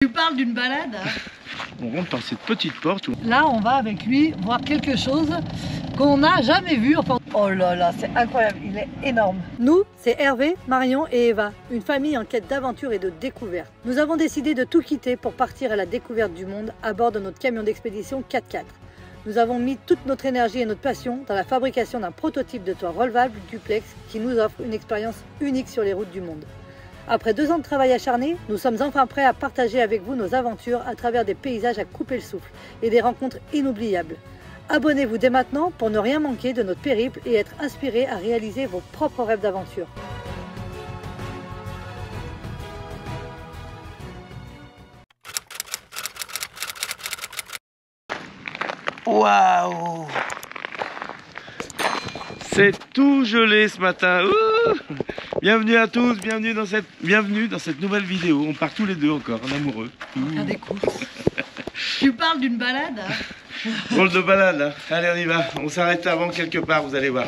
Tu parles d'une balade. On rentre par cette petite porte. Là, on va avec lui voir quelque chose qu'on n'a jamais vu. Enfin, oh là là, c'est incroyable, il est énorme. Nous, c'est Hervé, Marion et Eva, une famille en quête d'aventure et de découverte. Nous avons décidé de tout quitter pour partir à la découverte du monde à bord de notre camion d'expédition 4x4. Nous avons mis toute notre énergie et notre passion dans la fabrication d'un prototype de toit relevable duplex qui nous offre une expérience unique sur les routes du monde. Après 2 ans de travail acharné, nous sommes enfin prêts à partager avec vous nos aventures à travers des paysages à couper le souffle et des rencontres inoubliables. Abonnez-vous dès maintenant pour ne rien manquer de notre périple et être inspiré à réaliser vos propres rêves d'aventure. Waouh! C'est tout gelé ce matin. Ouh, bienvenue à tous, bienvenue dans cette nouvelle vidéo. On part tous les deux encore, en amoureux. Faire des courses. Tu parles d'une balade. Drôle de balade, hein. Allez, on y va. On s'arrête avant quelque part, vous allez voir.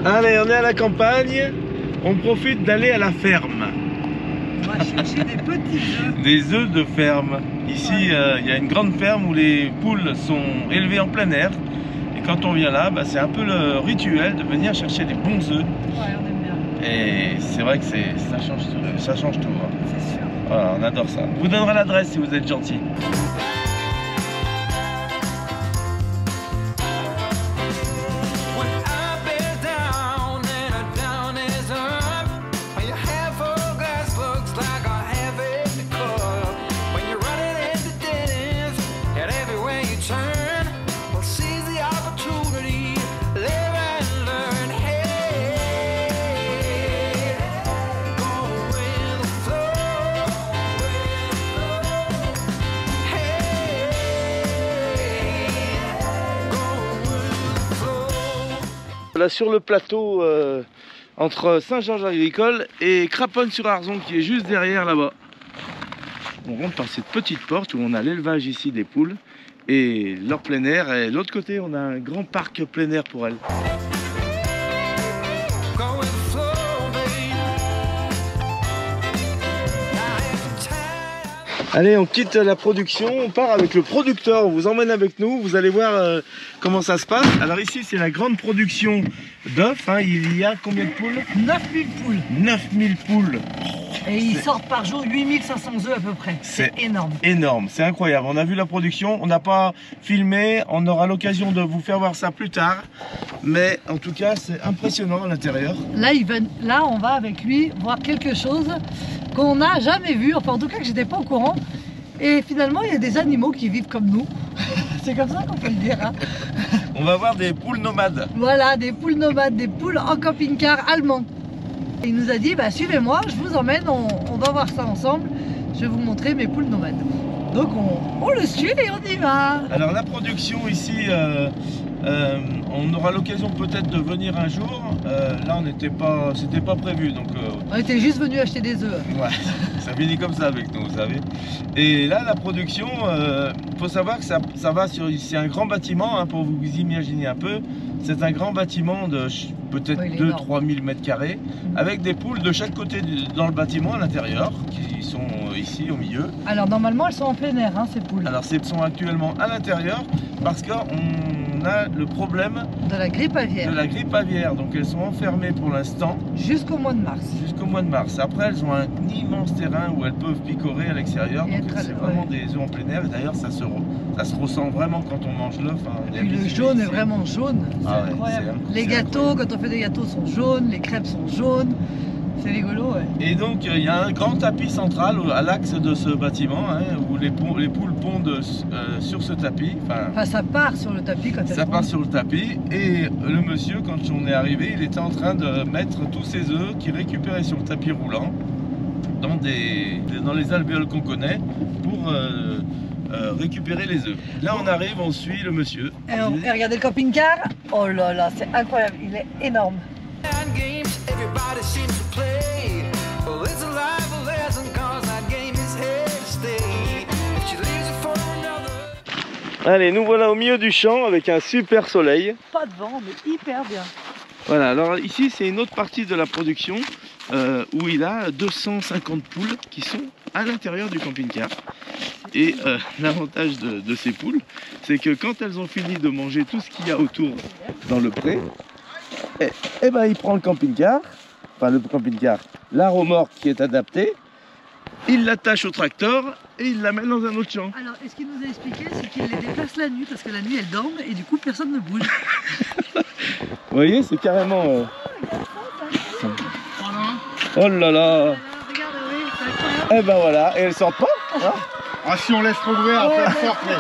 Allez, on est à la campagne. On profite d'aller à la ferme. On va chercher des petits œufs. Des œufs de ferme. Ici, il y a une grande ferme où les poules sont élevées en plein air. Et quand on vient là, c'est un peu le rituel de venir chercher des bons œufs. Ouais, on aime bien. Et c'est vrai que ça change tout. Hein. C'est sûr. Voilà, on adore ça. Je vous donnerai l'adresse si vous êtes gentil. Là sur le plateau entre Saint-Georges-Agricole et Craponne-sur-Arzon qui est juste derrière là-bas. On rentre par cette petite porte où on a l'élevage ici des poules et leur plein air, et de l'autre côté on a un grand parc plein air pour elles. Allez, on quitte la production, on part avec le producteur, on vous emmène avec nous, vous allez voir comment ça se passe. Alors ici c'est la grande production d'œufs, hein. Il y a combien de poules? 9000 poules. 9000 poules. Et ils sortent par jour 8500 œufs à peu près. C'est énorme. Énorme, c'est incroyable. On a vu la production, on n'a pas filmé, on aura l'occasion de vous faire voir ça plus tard. Mais en tout cas c'est impressionnant à l'intérieur. Là on va avec lui voir quelque chose qu'on n'a jamais vu, enfin en tout cas que j'étais pas au courant. Et finalement il y a des animaux qui vivent comme nous. C'est comme ça qu'on peut le dire. Hein. On va voir des poules nomades. Voilà, des poules nomades, des poules en camping-car allemand. Et il nous a dit, suivez-moi, je vous emmène, on va voir ça ensemble. Je vais vous montrer mes poules nomades. Donc on le suit et on y va. Alors la production ici, on aura l'occasion peut-être de venir un jour. Là c'était pas prévu, donc on était juste venu acheter des œufs. Ouais, ça finit comme ça avec nous, vous savez. Et là la production, faut savoir que ça va sur, c'est un grand bâtiment, hein, pour vous imaginer un peu. C'est un grand bâtiment de peut-être 2-3 000 m², avec des poules de chaque côté dans le bâtiment à l'intérieur, qui sont ici au milieu. Alors normalement elles sont en plein air, hein, ces poules. Alors elles sont actuellement à l'intérieur parce qu'on a le problème de la grippe aviaire. De la grippe aviaire, donc elles sont enfermées pour l'instant. Jusqu'au mois de mars. Jusqu'au mois de mars. Après elles ont un immense terrain où elles peuvent picorer à l'extérieur. Donc c'est vraiment des œufs en plein air. Et d'ailleurs ça se ressent vraiment quand on mange l'œuf. Hein. Et le jaune est vraiment jaune. C'est incroyable. Les gâteaux, quand on fait des gâteaux, sont jaunes, les crêpes sont jaunes. C'est rigolo, ouais. Et donc il y a un grand tapis central à l'axe de ce bâtiment, hein, où les poules pondent sur ce tapis. Enfin ça part sur le tapis quand elles Ça part sur le tapis, et le monsieur, quand on est arrivé, il était en train de mettre tous ses œufs qu'il récupérait sur le tapis roulant dans les alvéoles qu'on connaît pour récupérer les œufs. Là on arrive, on suit le monsieur. Et regardez le camping-car. Oh là là, c'est incroyable, il est énorme. Allez, nous voilà au milieu du champ avec un super soleil. Pas de vent, mais hyper bien. Voilà, alors ici c'est une autre partie de la production où il a 250 poules qui sont à l'intérieur du camping-car. Et l'avantage de ces poules, c'est que quand elles ont fini de manger tout ce qu'il y a autour dans le pré, et ben il prend le camping-car, enfin le camping-car, la remorque qui est adaptée, il l'attache au tracteur et il l'amène dans un autre champ. Alors, et ce qu'il nous a expliqué, c'est qu'il les déplace la nuit, parce que la nuit, elles dorment, et du coup, personne ne bouge. Vous voyez, c'est carrément... Oh là là. Regarde, oui, c'est incroyable. Et ben voilà, et elles sortent pas hein. Ah, si on laisse trop ouvert, après elles sortent. Mais...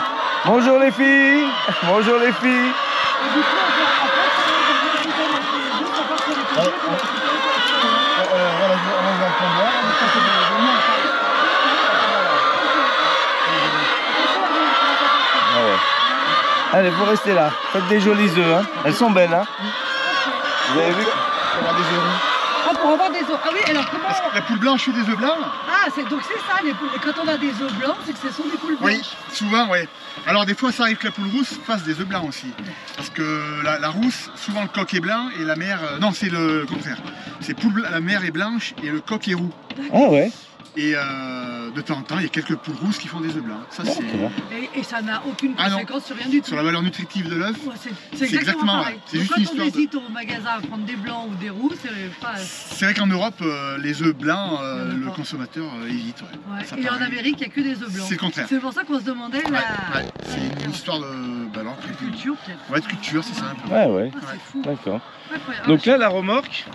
Bonjour les filles. Bonjour les filles. Et du coup, Voilà, on va prendre là. Ah ouais. Allez, vous restez là. Faites des jolis œufs. Hein. Elles sont belles. Hein. Vous avez vu? On va avoir des œufs roux. ah, pour avoir des œufs. Ah oui, alors comment... Parce que la poule blanche fait des œufs blancs. Ah, donc c'est ça, les poules. Et quand on a des œufs blancs, c'est que ce sont des poules blanches. Oui, souvent, oui. Alors des fois, ça arrive que la poule rousse fasse des œufs blancs aussi. Parce que la rousse, souvent le coq est blanc et la mère... non, c'est le contraire. C'est la mère est blanche et le coq est roux. Ah ouais. Et de temps en temps, il y a quelques poules rousses qui font des œufs blancs. Ça, c'est... Et ça n'a aucune Ah non. conséquence sur rien du tout. Sur la valeur nutritive de l'œuf, Ouais, c'est exactement pareil. ouais. C'est Donc juste quand une on histoire hésite au magasin à prendre des blancs ou des roux, c'est pas... c'est vrai qu'en Europe, les œufs blancs, le D'accord. consommateur évite. Ouais. Ouais. Ça Et en paraît. Amérique, il n'y a que des œufs blancs. C'est le contraire. C'est pour ça qu'on se demandait Ouais, la... ouais. C'est une histoire de alors, culture peut-être. ouais, de culture, c'est ça un peu. Ouais, ouais. Ah, c'est fou. D'accord. Incroyable. Donc là, la remorque,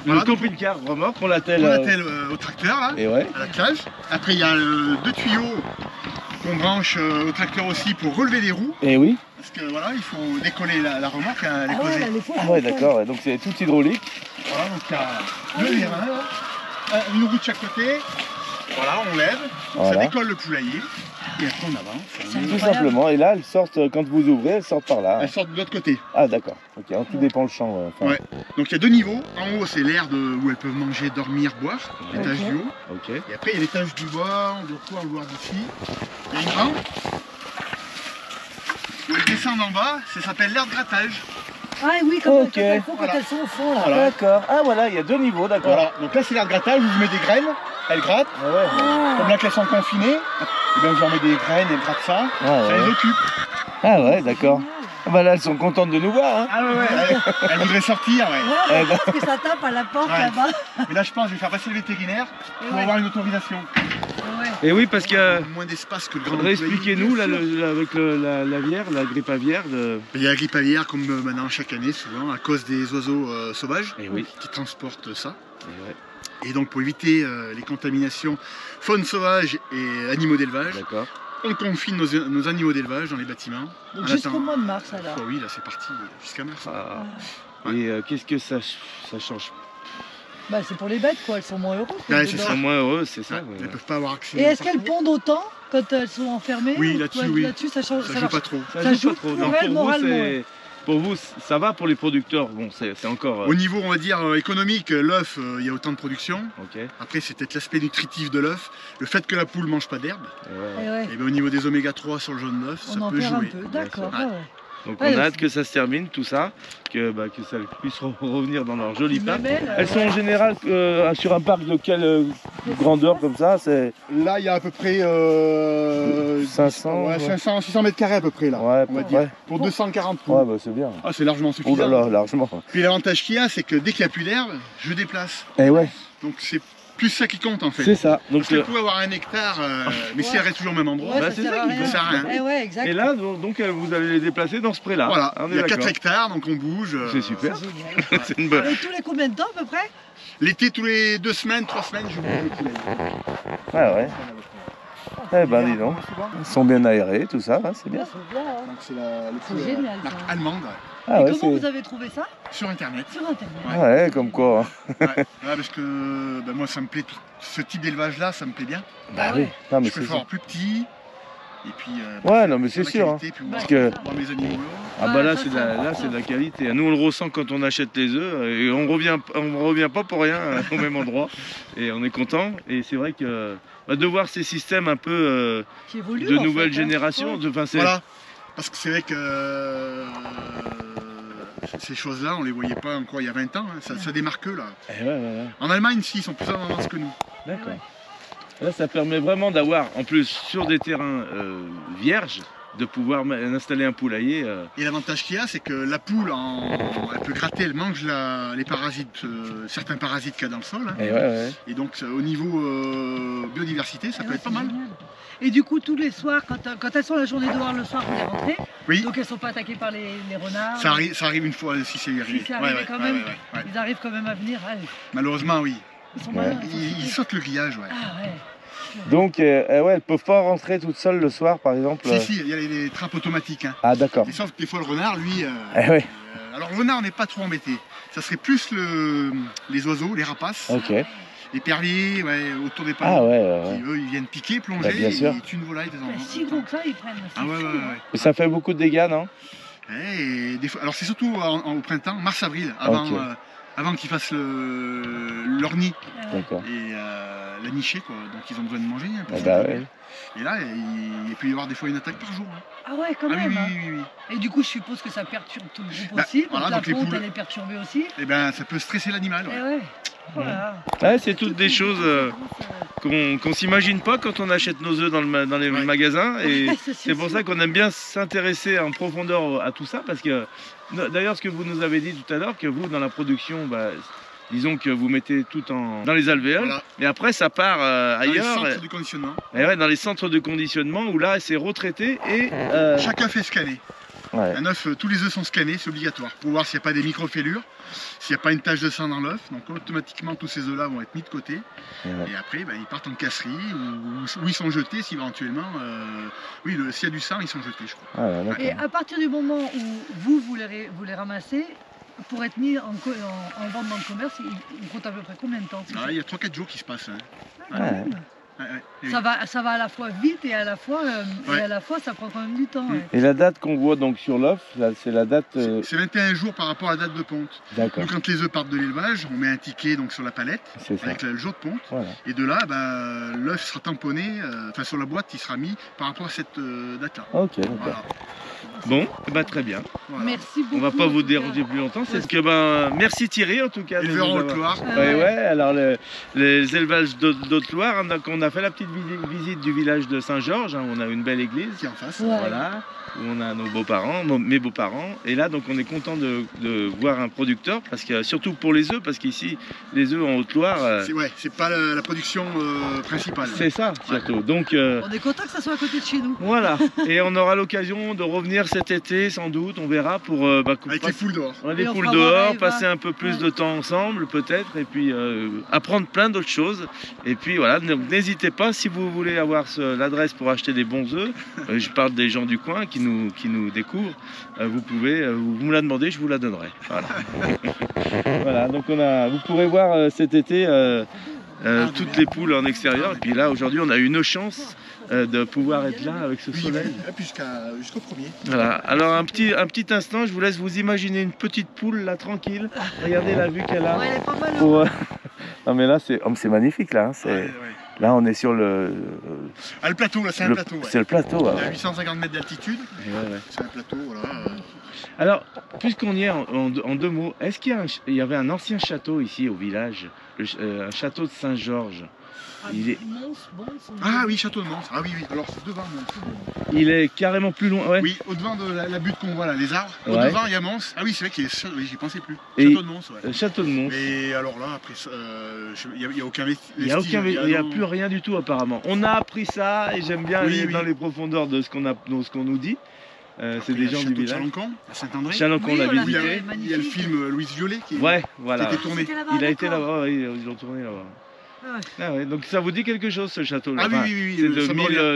Voilà, le camping-car remorque, on l'attelle. On l'attelle au tracteur, là, Et ouais. à la cage. Après, il y a deux tuyaux qu'on branche au tracteur aussi pour relever les roues. Et oui. Parce que voilà, il faut décoller la remorque, hein, les Ah ouais, poser. là, les fois, Ah ouais, d'accord. Ouais. Donc c'est tout hydraulique. Voilà, donc il y a deux vérins, une roue de chaque côté. Voilà, on lève, Voilà. ça décolle le poulailler. Et après, on avance. Tout simplement. Et là, elles sortent, quand vous ouvrez, elles sortent par là. Elles sortent de l'autre côté. Ah d'accord. Ok, tout dépend le champ. Enfin, Ouais. Donc il y a deux niveaux. En haut, c'est l'air où elles peuvent manger, dormir, boire, l'étage du haut. Ok. Et après, il y a l'étage du bas, on doit pouvoir le voir d'ici. Il y a une rampe. Où elles descendent en bas, ça s'appelle l'air de grattage. Ah oui, comme Ok. quand elles font, Voilà. quand elles sont au fond là. Voilà. D'accord. Ah voilà, il y a deux niveaux, d'accord. Voilà. Donc là, c'est l'air de grattage où je mets des graines, elles grattent. Ah ouais. Ah. Comme là qu'elles sont confinées, et bien je leur mets des graines, elles grattent ça, Ah ça ouais. les occupe. Ah ouais, d'accord. Ah bah là, elles sont contentes de nous voir. Hein. Ah ouais, elles voudraient sortir, ouais. Ouais, Eh ben. parce que ça tape à la porte Ouais. là-bas. Mais là, je pense que je vais faire passer le vétérinaire Et pour ouais. avoir une autorisation. Ouais. Et oui, parce que... Moins d'espace que le grand Réexpliquez-nous là, avec l'aviaire, la grippe aviaire de... Il y a la grippe aviaire comme maintenant chaque année souvent à cause des oiseaux sauvages Eh oui. qui transportent ça. Eh ouais, Et donc pour éviter les contaminations faune sauvage et animaux d'élevage, d'accord. on confine nos animaux d'élevage dans les bâtiments. Donc En jusqu'au attendant. mois de mars alors. Oh oui, là c'est parti jusqu'à mars. Ah. Ouais. Et qu'est-ce que ça change? Bah c'est pour les bêtes quoi, elles sont moins heureuses. Ouais, dedans. c'est Elles ça. sont moins heureuses, c'est ça. Ouais, ouais. elles ne peuvent pas avoir accès. Et est-ce qu'elles partout. pondent autant quand elles sont enfermées Oui, ou- là-dessus, ouais, oui. Là-dessus ça change. Ça ça joue pas trop. Ça joue pas trop. pour Non, elles, pour vous, moralement. pour vous, ça va pour les producteurs. Bon, c'est encore... Au niveau, on va dire, économique, l'œuf, il y a autant de production. Ok. Après, c'est peut-être l'aspect nutritif de l'œuf. Le fait que la poule mange pas d'herbe. Et ouais. Et ouais, Et bien, au niveau des oméga 3 sur le jaune d'œuf, ça on en peut perd un jouer. peu. D'accord. Ouais. ouais, ouais. Donc Ouais, on a hâte que ça se termine, tout ça, que ça puisse revenir dans leur joli parc. Même Elles sont en général sur un parc de quelle grandeur comme ça? C'est... Là, il y a à peu près 500, ouais, ouais. 500, 600 mètres carrés à peu près là. Ouais, on va ouais. dire. Pour 240 poules. Ouais, bah c'est bien. Ah, c'est largement Oh suffisant. là là, largement. Puis l'avantage qu'il y a, c'est que dès qu'il n'y a plus d'herbe, je déplace. Et ouais, Donc c'est plus ça qui compte en fait. c'est ça. Donc, Parce qu'elle peut avoir un hectare, mais si Ouais. elle reste toujours au même endroit. Ouais, bah, ça c'est sert ça à qui rien. peut servir à rien. Eh ouais, exact. et là, donc vous allez les déplacer dans ce pré-là. Voilà, On est il y a 4 d'accord. hectares, donc on bouge. C'est super. C'est génial. C'est une bonne... Et tous les combien de temps à peu près? L'été, tous les 2 semaines, 3 semaines, je bouge le poulet. Ah ouais. Eh ben dis donc, ils sont bien aérés, tout ça, hein, c'est bien. C'est bien, hein. Donc c'est le C'est poulet génial, marque ça. allemande Ah Et ouais, comment c'est... vous avez trouvé ça? sur internet. Sur internet. Ouais, comme quoi. Hein. Ouais, ouais, parce que ben, moi ça me plaît, ce type d'élevage là, ça me plaît bien. Bah Ouais. oui. Non mais Je c'est préfère ça. avoir plus petit. Et puis, Ouais, non mais c'est la sûr. Hein. qualité, puis Parce que- voir mes animaux. Ah bah là Ouais, ça, c'est de c'est la, là important. c'est de la qualité. Nous on le ressent quand on achète les œufs et on revient pas pour rien au même endroit et on est content. Et c'est vrai que de voir ces systèmes un peu Qui évolue. de en nouvelles fait, hein. générations, Ouais. enfin, c'est Voilà. Parce que c'est vrai que ces choses-là, on les voyait pas encore il y a 20 ans, hein. Ça démarque là. Ouais. En Allemagne, si, ils sont plus en avance que nous. D'accord. Là, ça permet vraiment d'avoir, en plus, sur des terrains vierges, de pouvoir installer un poulailler. Et l'avantage qu'il y a, c'est que la poule, elle peut gratter, elle mange les parasites, certains parasites qu'il y a dans le sol. Hein. Et donc, au niveau biodiversité, ça peut être pas mal. Et du coup, tous les soirs, quand elles sont la journée dehors, le soir, vous les rentrez. Oui. Donc, elles ne sont pas attaquées par les renards. Ça arrive une fois, si c'est arrivé. Si c'est arrivé quand même, ils arrivent quand même à venir. Malheureusement, oui. Ils sont malins, Ils sautent le grillage, Ah ouais. Donc, elles peuvent pas rentrer toutes seules le soir, par exemple. Si, il y a les trappes automatiques. Hein. Ah, d'accord. Sauf que des fois, le renard, lui. Alors, le renard, on n'est pas trop embêté. Ça serait plus les oiseaux, les rapaces. Ok. Les perliers, autour des panneaux. Qui, eux, ils viennent piquer, plonger, bien sûr. et tuent une volaille dedans. Si gros que ça, ils prennent. Et ça fait beaucoup de dégâts, non? Et des fois, alors, c'est surtout au printemps, mars-avril, avant qu'ils fassent leur nid. D'accord. Et la nichée, quoi. Donc, ils ont besoin de manger un peu. Et là, il peut y avoir des fois une attaque par jour. Hein. Ah ouais, quand même. Oui. Et du coup, je suppose que ça perturbe tout le groupe aussi. Voilà, donc la ponte, poules, elle est perturbée aussi. Et ben, ça peut stresser l'animal. Ouais. Voilà. C'est toutes des choses qu'on s'imagine pas quand on achète nos œufs dans les magasins. Et c'est pour ça qu'on aime bien s'intéresser en profondeur à tout ça. Parce que, d'ailleurs, ce que vous nous avez dit tout à l'heure, que vous, dans la production, disons que vous mettez tout dans les alvéoles, mais après ça part ailleurs. Dans les centres de conditionnement. Dans les centres de conditionnement où là c'est retraité et... Chacun fait scanner. Un œuf, tous les œufs sont scannés, c'est obligatoire, pour voir s'il n'y a pas des microfêlures, s'il n'y a pas une tache de sang dans l'œuf. Donc automatiquement tous ces œufs-là vont être mis de côté. Et après ils partent en casserie ou ils sont jetés si éventuellement... s'il y a du sang, ils sont jetés, je crois. Et à partir du moment où vous les ramassez, pour être mis en vente dans le commerce, il compte à peu près combien de temps? Il y a 3-4 jours qui se passent. Hein. Ça va à la fois vite et à la fois ça prend quand même du temps. Et la date qu'on voit donc sur l'œuf, c'est la date... C'est 21 jours par rapport à la date de ponte. D'accord. Donc quand les œufs partent de l'élevage, on met un ticket donc, sur la palette avec le jour de ponte. Et de là, l'œuf sera tamponné, sur la boîte, il sera mis par rapport à cette date-là. Ok, d'accord. Bon, très bien. Merci beaucoup. On va pas vous déranger plus longtemps. C'est ce que merci Thierry en tout cas. Éleveur en Haute-Loire. Alors les élevages d'Haute-Loire, on a fait la petite visite du village de Saint-Georges. On a une belle église qui est en face. Voilà. Où on a nos beaux-parents, mes beaux-parents. Et là, donc, on est content de voir un producteur, parce que surtout pour les œufs, parce qu'ici, les œufs en Haute-Loire... c'est pas la production principale. C'est ça, surtout. Donc, on est content que ça soit à côté de chez nous. Voilà. Et on aura l'occasion de revenir cet été, sans doute, on verra, pour... avec les poules dehors. Les poules dehors, passer un peu plus de temps ensemble, peut-être, et puis apprendre plein d'autres choses. Et puis, voilà, n'hésitez pas, si vous voulez avoir l'adresse pour acheter des bons œufs, je parle des gens du coin qui nous découvrent, vous pouvez, vous me la demandez, je vous la donnerai. Voilà. Voilà, donc vous pourrez voir cet été toutes les poules en extérieur. Et puis là, aujourd'hui, on a eu une chance de pouvoir être là avec ce soleil. Jusqu'au premier. Voilà. Alors un petit instant, je vous laisse vous imaginer une petite poule là, tranquille. Regardez la vue qu'elle a. Elle est pas mal. Non mais là, c'est magnifique là. Là, on est sur le plateau, là, c'est un plateau. C'est le plateau. On est à 850 mètres d'altitude. C'est un plateau, voilà. Alors, puisqu'on y est en deux mots, est-ce qu'il y avait un ancien château ici au village, un château de Saint-Georges? Ah oui, château de Mons. Ah oui. Alors c'est devant Mons. Il est carrément plus loin, Oui, au-devant de la butte qu'on voit là, les arbres. Au-devant, il y a Mons. Ah oui, c'est vrai qu'il est... Oui, j'y pensais plus. Château de Mons, Château de Mons. Et alors là, après, il n'y a aucun vestige. Il n'y a plus rien du tout apparemment. On a appris ça et j'aime bien aller dans les profondeurs de ce qu'on nous dit. C'est des gens du village. Chalencon, à Saint-André. Chalencon, on l'a visité. Il y a le film Louise Violet qui a été tourné. Il a été là-bas, ils l'ont tourné là-bas. Donc ça vous dit quelque chose ce château-là? Oui. C'est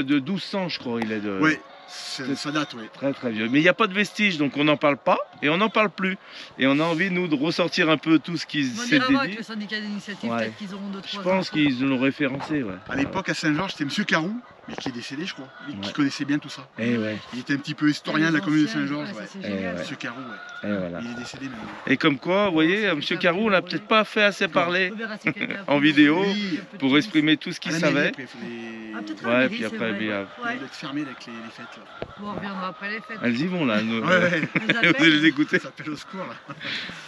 de 1200 je crois, il est de... Oui, ça date, oui. Très très vieux. Mais il n'y a pas de vestiges, donc on n'en parle pas et on n'en parle plus. Et on a envie, nous, de ressortir un peu tout ce qui s'est dédié. Avec le syndicat d'initiative, peut-être qu'ils auront d'autres... Je pense qu'ils l'ont référencé, À l'époque, à Saint-Georges, c'était M. Carou mais qui est décédé, je crois. Et qui connaissait bien tout ça. Et ouais. Il était un petit peu historien de la commune de Saint-Georges. Monsieur Carou, Et voilà. il est décédé maintenant. Et comme quoi, vous voyez, Monsieur Carou, on n'a peut-être pas fait assez parler en vidéo pour exprimer tout ce qu'il savait. Ouais, puis après, il va être fermé avec les fêtes. Là. Bon, on reviendra après les fêtes. Elles y vont là, nous. Ouais. Vous allez les écouter. Ça s'appelle au secours là.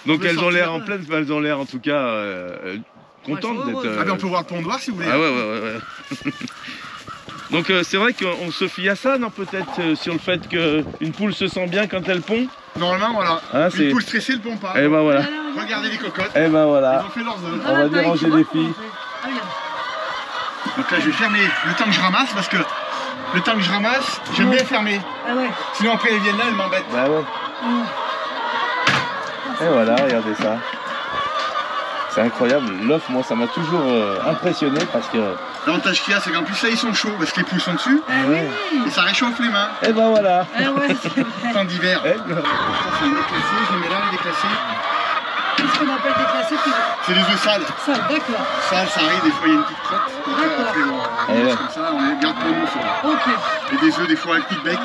Donc elles ont l'air en pleine, elles ont l'air en tout cas contentes d'être. Ah ben on peut voir le pont d'Oire si vous voulez. Ah ouais. Donc c'est vrai qu'on se fie à ça, non, peut-être sur le fait qu'une poule se sent bien quand elle pond. Normalement, voilà. Hein, une poule stressée, elle pond pas. Et ben voilà. Regardez les cocottes. Et ben voilà. Ils ont fait leurs œufs. On va déranger les filles. Donc là, je vais fermer le temps que je ramasse parce que le temps que je ramasse, j'aime bien fermer. Ah ouais. Sinon après elles viennent là, elles m'embêtent. Bah ouais. Et voilà, regardez ça. C'est incroyable. L'œuf, moi, ça m'a toujours impressionné parce que... L'avantage qu'il y a, c'est qu'en plus là, ils sont chauds parce que les poules sont dessus. Et ça réchauffe les mains. Et ben voilà. Temps d'hiver. Ça, c'est un déclassé. Je les mets là, les déclassés. Qu'est-ce qu'on appelle déclassé? C'est des œufs sales. Sales, d'accord. Sales, ça arrive, des fois, il y a une petite crotte. On laisse comme ça, on les garde pour nous. Ok. Et des œufs, des fois, avec coup de bec.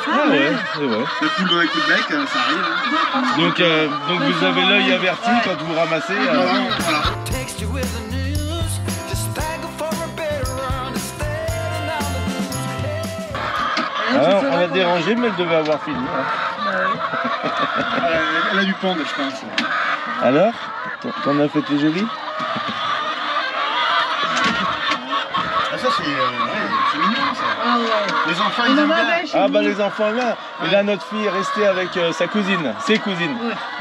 Ah ouais. La poule dans un coup de bec, ça arrive. Donc vous avez l'œil averti quand vous ramassez. Voilà. Alors, on l'a dérangé, mais elle devait avoir fini. Elle a dû pondre, je pense. Alors, t'en as fait tes jolis? Ça, c'est mignon, ça. Ah ouais. Les enfants, ils aiment bien. Ah bah les enfants là. Et là notre fille est restée avec sa cousine, ses cousines.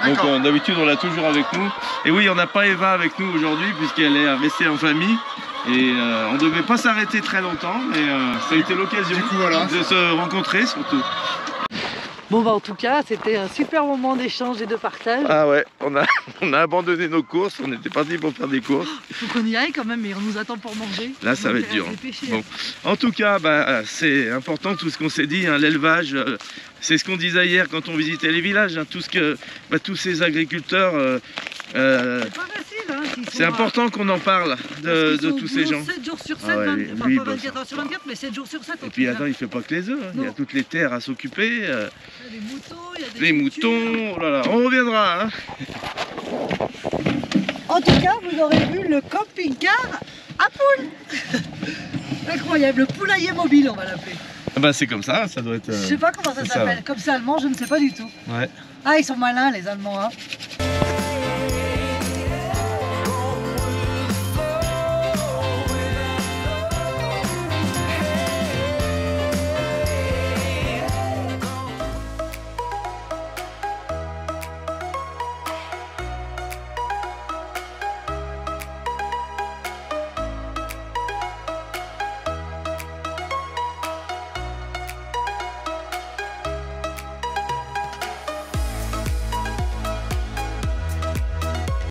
Donc d'habitude on l'a toujours avec nous. Et oui, on n'a pas Eva avec nous aujourd'hui puisqu'elle est restée en famille. Et on ne devait pas s'arrêter très longtemps, mais ça a été l'occasion de se rencontrer surtout. Bon bah en tout cas, c'était un super moment d'échange et de partage. Ah ouais, on a abandonné nos courses, on était partis pour faire des courses. Faut qu'on y aille quand même, mais on nous attend pour manger. Là ça va être dur. Bon. En tout cas, bah, c'est important tout ce qu'on s'est dit, hein, l'élevage, c'est ce qu'on disait hier quand on visitait les villages, hein, tout ce que, tous ces agriculteurs... c'est pas facile, hein, c'est important qu'on en parle de tous ces gens. 7 jours sur 7, ah ouais, enfin pas 24 heures sur 24, mais 7 jours sur 7. Et puis attends, il fait pas que les œufs, hein. Il y a toutes les terres à s'occuper. Les moutons, il y a des les moutons, oh là là, on reviendra. Hein. En tout cas, vous aurez vu le camping-car à poules. Incroyable, le poulailler mobile, on va l'appeler. Ah bah c'est comme ça, ça doit être... Je sais pas comment ça s'appelle, comme c'est allemand, je ne sais pas du tout. Ouais. Ah, ils sont malins les Allemands, hein.